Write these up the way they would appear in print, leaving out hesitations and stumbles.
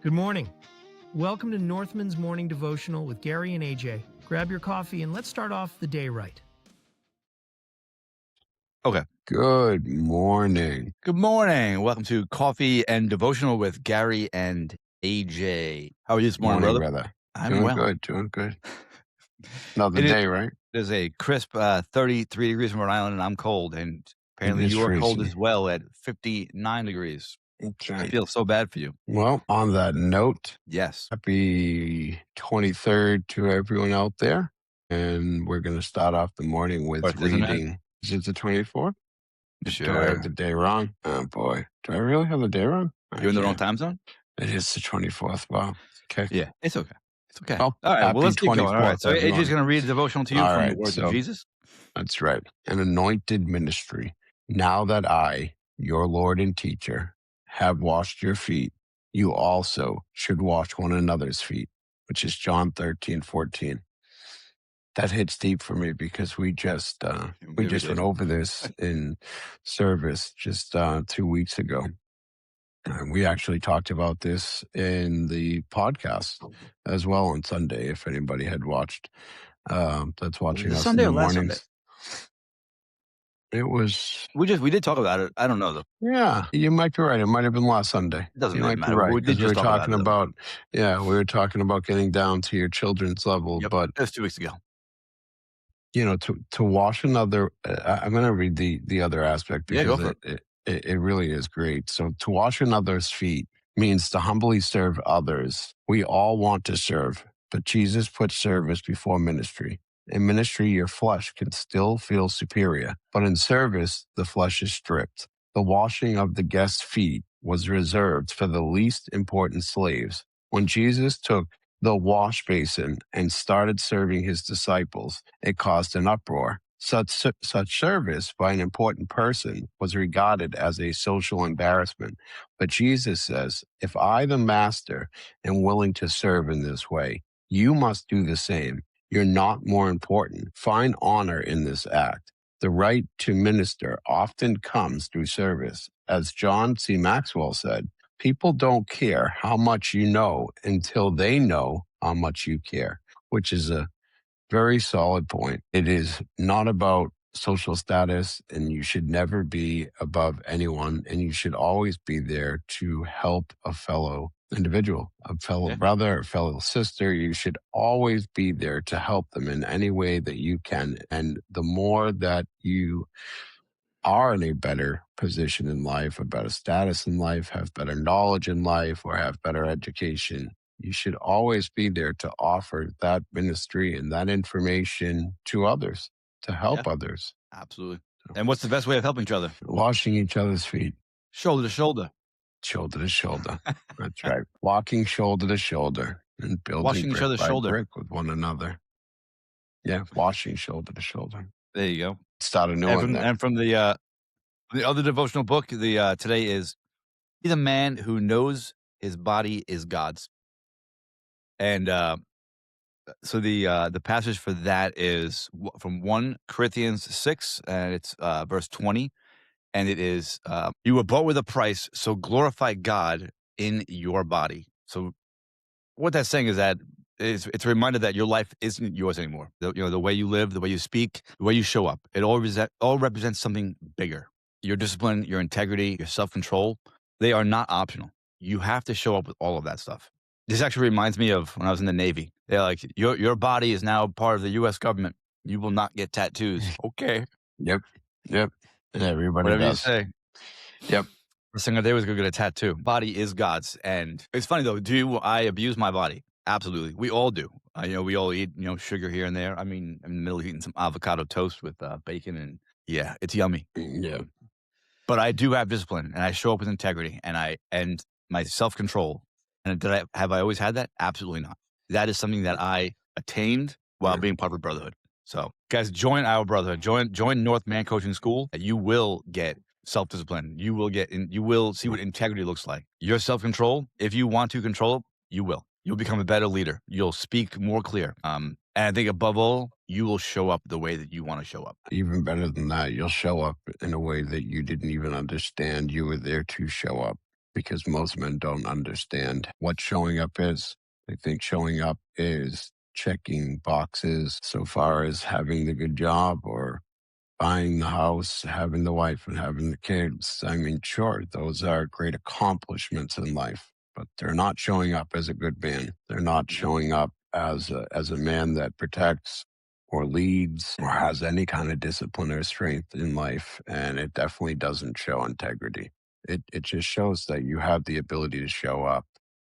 Good morning. Welcome to Northman's Morning Devotional with Gary and AJ. Grab your coffee and let's start off the day right. Okay. Good morning. Good morning. Welcome to Coffee and Devotional with Gary and AJ. How are you this morning, brother? I'm Doing well. good, doing good. Another It is day, right? There's a crisp 33 degrees in Rhode Island, and I'm cold. And apparently is you are cold freezing. as well at 59 degrees. I Okay. feel so bad for you. Well, on that note, Yes. happy 23rd to everyone out there. And we're going to start off the morning with Fourth, isn't it? reading. Is it the 24th? Do I Sure. have the day wrong? Oh, boy. Do I really have the day wrong? You're in the wrong Okay. time zone? It is the 24th. Wow. Okay. Yeah, it's okay. It's okay. Well, All right, well, happy let's keep going. All right, 24th, so AJ's everyone. going to read a devotional to you All from the right, words of so Jesus. that's right. An anointed ministry. Now that I, your Lord and teacher, have washed your feet, you also should wash one another's feet, which is John 13:14. That hits deep for me because we just We went did. over this in service just 2 weeks ago. And we actually talked about this in the podcast as well on Sunday, if anybody had watched. That's watching Was it us Sunday in or the last Sunday? mornings. It was, We did talk about it. I don't know, though. yeah, you might be right. It might have been last Sunday. It doesn't You really might be matter. right We did because we were just talk about talking it, though. about, yeah, we were talking about getting down to your children's level. Yep, But that was 2 weeks ago. you know, to wash another. I'm going to read the other aspect Yeah, go because for it. it really is great. So to wash another's feet means to humbly serve others. We all want to serve, but Jesus put service before ministry. In ministry, your flesh can still feel superior, but in service, the flesh is stripped. The washing of the guest's feet was reserved for the least important slaves. When Jesus took the wash basin and started serving his disciples, it caused an uproar. Such service by an important person was regarded as a social embarrassment. But Jesus says, if I, the master, am willing to serve in this way, you must do the same. You're not more important. Find honor in this act. The right to minister often comes through service. As John C. Maxwell said, people don't care how much you know until they know how much you care, which is a very solid point. It is not about social status, and you should never be above anyone, and you should always be there to help a fellow individual, a fellow Yeah. brother, a fellow sister. You should always be there to help them in any way that you can. And the more that you are in a better position in life, a better status in life, have better knowledge in life, or have better education, you should always be there to offer that ministry and that information to others, to help others. Absolutely. And what's the best way of helping each other? Washing each other's feet, Shoulder to shoulder. shoulder to shoulder. That's right. Walking shoulder to shoulder and building Washing each brick other's by shoulder. brick with one another. Yeah, washing shoulder to shoulder. There you go. Start a new And one from, then. and from the other devotional book, today is "Be the man who knows his body is God's." And so the passage for that is from 1 Corinthians 6, and it's verse 20. And it is, you were bought with a price, so glorify God in your body. So what that's saying is that it's a reminder that your life isn't yours anymore. The way you live, the way you speak, the way you show up, it all represents something bigger. Your discipline, your integrity, your self-control, they are not optional. You have to show up with all of that stuff. This actually reminds me of when I was in the Navy. They're like, your body is now part of the U.S. government. You will not get tattoos. Okay. Yep. And everybody Whatever does. you say. Yep. First thing I did was go get a tattoo. Body is God's. And it's funny though, do I abuse my body? Absolutely. We all do. We all eat, sugar here and there. I mean, I'm in the middle of eating some avocado toast with bacon, and yeah, it's yummy. Yeah. But I do have discipline, and I show up with integrity, and my self-control. And have I always had that? Absolutely not. That is something that I attained while being part of the Brotherhood. So guys, join our Brotherhood. Join North Man Coaching School. You will get self-discipline. You will see what integrity looks like. Your self-control, if you want to control it, you will. You'll become a better leader. You'll speak more clear. And I think above all, you will show up the way that you want to show up. Even better than that, you'll show up in a way that you didn't even understand you were there to show up. because most men don't understand what showing up is. They think showing up is checking boxes so far as having the good job or buying the house, having the wife, and having the kids. I mean, sure, those are great accomplishments in life, but they're not showing up as a good man. They're not Yeah. showing up as a man that protects or leads or has any kind of discipline or strength in life. And it definitely doesn't show integrity. It just shows that you have the ability to show up.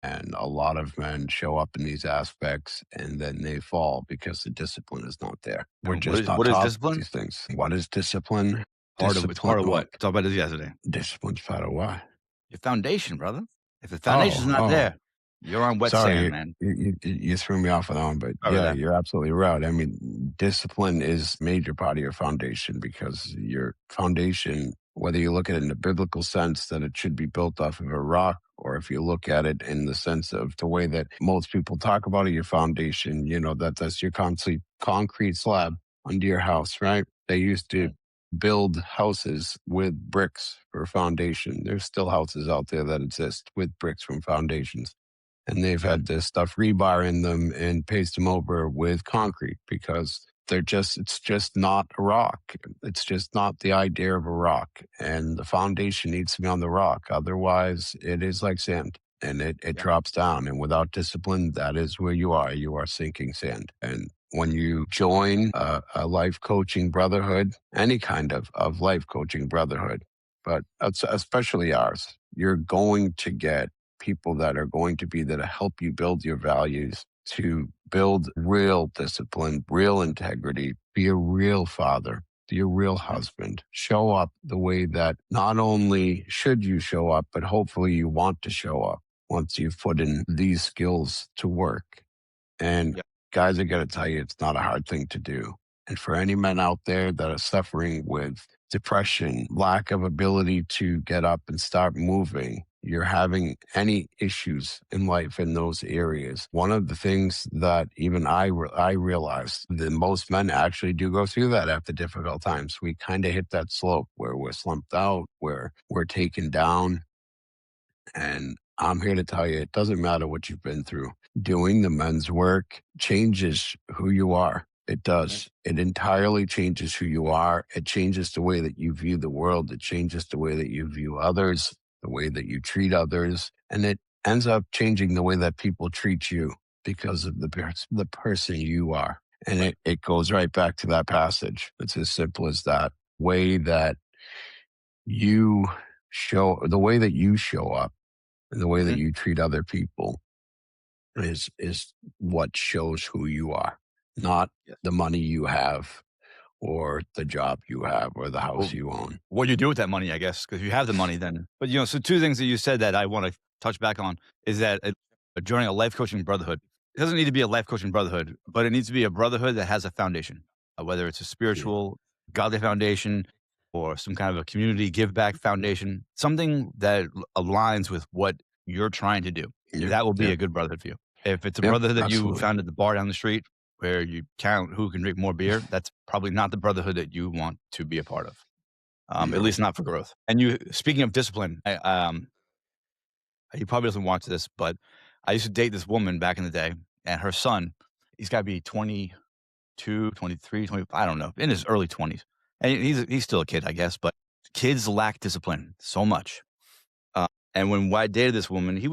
And a lot of men show up in these aspects and then they fall because the discipline is not there. We're And just not what is taught discipline? these things. What is discipline? It's part of what? I talked about this yesterday. Discipline's part of what? Your foundation, brother. If the foundation's Oh, not oh, there, you're on wet sorry, sand, man. you threw me off on that one, but Sorry yeah, that. you're absolutely right. I mean, discipline is a major part of your foundation because your foundation, whether you look at it in the biblical sense that it should be built off of a rock, or if you look at it in the sense of the way that most people talk about it, your foundation, that's your concrete slab under your house, right? They used to Right. build houses with bricks for a foundation. There's still houses out there that exist with bricks from foundations. And they've Okay. had this stuff rebar in them and paste them over with concrete because it's just not a rock. It's just not the idea of a rock. And the foundation needs to be on the rock. Otherwise, it is like sand and it Yeah. drops down. And without discipline, that is where you are. You are sinking sand. And when you join a life coaching brotherhood, any kind of life coaching brotherhood, but especially ours, you're going to get people that are going to be there to help you build your values, to build real discipline, real integrity, be a real father, be a real Mhm. husband. Show up the way that not only should you show up, but hopefully you want to show up once you've put in these skills to work. And Yeah. guys, I got to tell you, it's not a hard thing to do. And for any men out there that are suffering with depression, lack of ability to get up and start moving, you're having any issues in life in those areas. One of the things that even I realized that most men actually do go through that after difficult times. We kind of hit that slope where we're slumped out, where we're taken down, and I'm here to tell you, it doesn't matter what you've been through. Doing the men's work changes who you are. It Right. does. It entirely changes who you are. It changes the way that you view the world. It changes the way that you view others, the way that you treat others. And it ends up changing the way that people treat you because of the person you are. And Right. it goes right back to that passage. It's as simple as that. Way that you the way that you show up and the way that Mhm. you treat other people is what shows who you are, not Yes. the money you have or the job you have or the house Well, you own. what you do with that money, I guess, because if you have the money, then. But so two things that you said that I want to touch back on is that joining a life coaching brotherhood. It doesn't need to be a life coaching brotherhood, but it needs to be a brotherhood that has a foundation, whether it's a Yeah. spiritual, godly foundation, or some kind of a community give back foundation, something that aligns with what you're trying to do. Yep. That will be Yep. a good brotherhood for you. If it's a Yep. brotherhood that you Absolutely. found at the bar down the street where you count who can drink more beer, that's probably not the brotherhood that you want to be a part of. At No. least not for growth. And speaking of discipline, he probably doesn't watch this, but I used to date this woman back in the day, and her son, he's got to be 22, 23, 20, I don't know, in his early 20s. And he's still a kid, I guess, but kids lack discipline so much. And when I dated this woman, he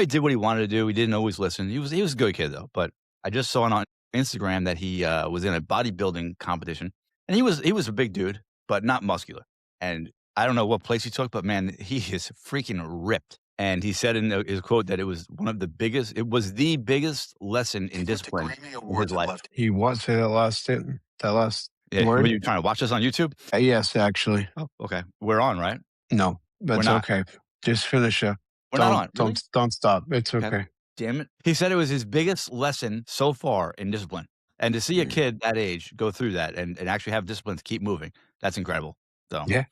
did what he wanted to do. He didn't always listen. He was a good kid though. But I just saw on Instagram that he was in a bodybuilding competition, and he was a big dude, but not muscular. And I don't know what place he took, but man, he is freaking ripped. And he said in his quote that it was it was the biggest lesson in discipline in his life. He was say that last Yeah, were word. you trying to watch this on YouTube? Yes, actually. Oh, okay. We're on, right? No, We're that's not. okay. Just finish up. We're not Don't on. Really? don't don't stop. It's Okay. okay. Damn it. He said it was his biggest lesson so far in discipline. And to see a Mm. kid that age go through that and actually have discipline to keep moving, that's incredible. So, Yeah.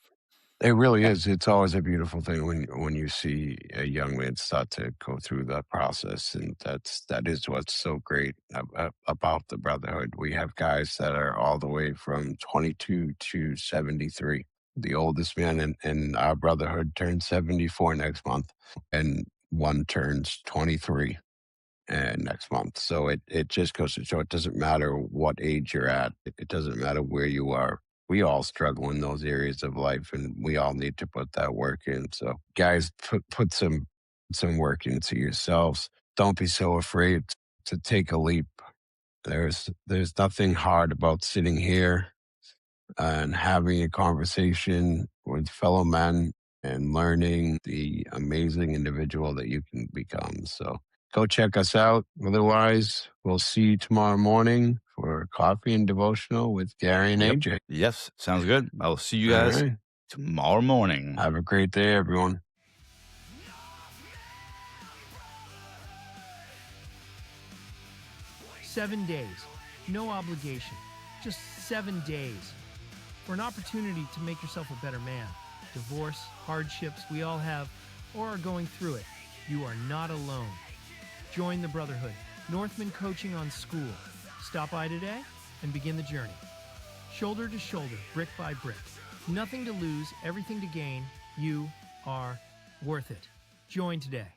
It really yeah. is. It's always a beautiful thing when you see a young man start to go through that process, and that is what's so great about the brotherhood. We have guys that are all the way from 22 to 73 the oldest man in our brotherhood turns 74 next month, and one turns 23 and next month. So it just goes to show it doesn't matter what age you're at. It doesn't matter where you are. We all struggle in those areas of life, and we all need to put that work in. So, guys, put some work into yourselves. Don't be so afraid to take a leap. There's nothing hard about sitting here and having a conversation with fellow men and learning the amazing individual that you can become. So go check us out. Otherwise, we'll see you tomorrow morning for coffee and devotional with Gary and Yep. AJ. Yes, sounds good. I will see you All guys right. tomorrow morning. Have a great day, everyone. 7 days, no obligation, just 7 days for an opportunity to make yourself a better man. Divorce, hardships, we all have or are going through it. You are not alone. Join the Brotherhood, Northman Coaching on School. Stop by today and begin the journey. Shoulder to shoulder, brick by brick. Nothing to lose, everything to gain. You are worth it. Join today.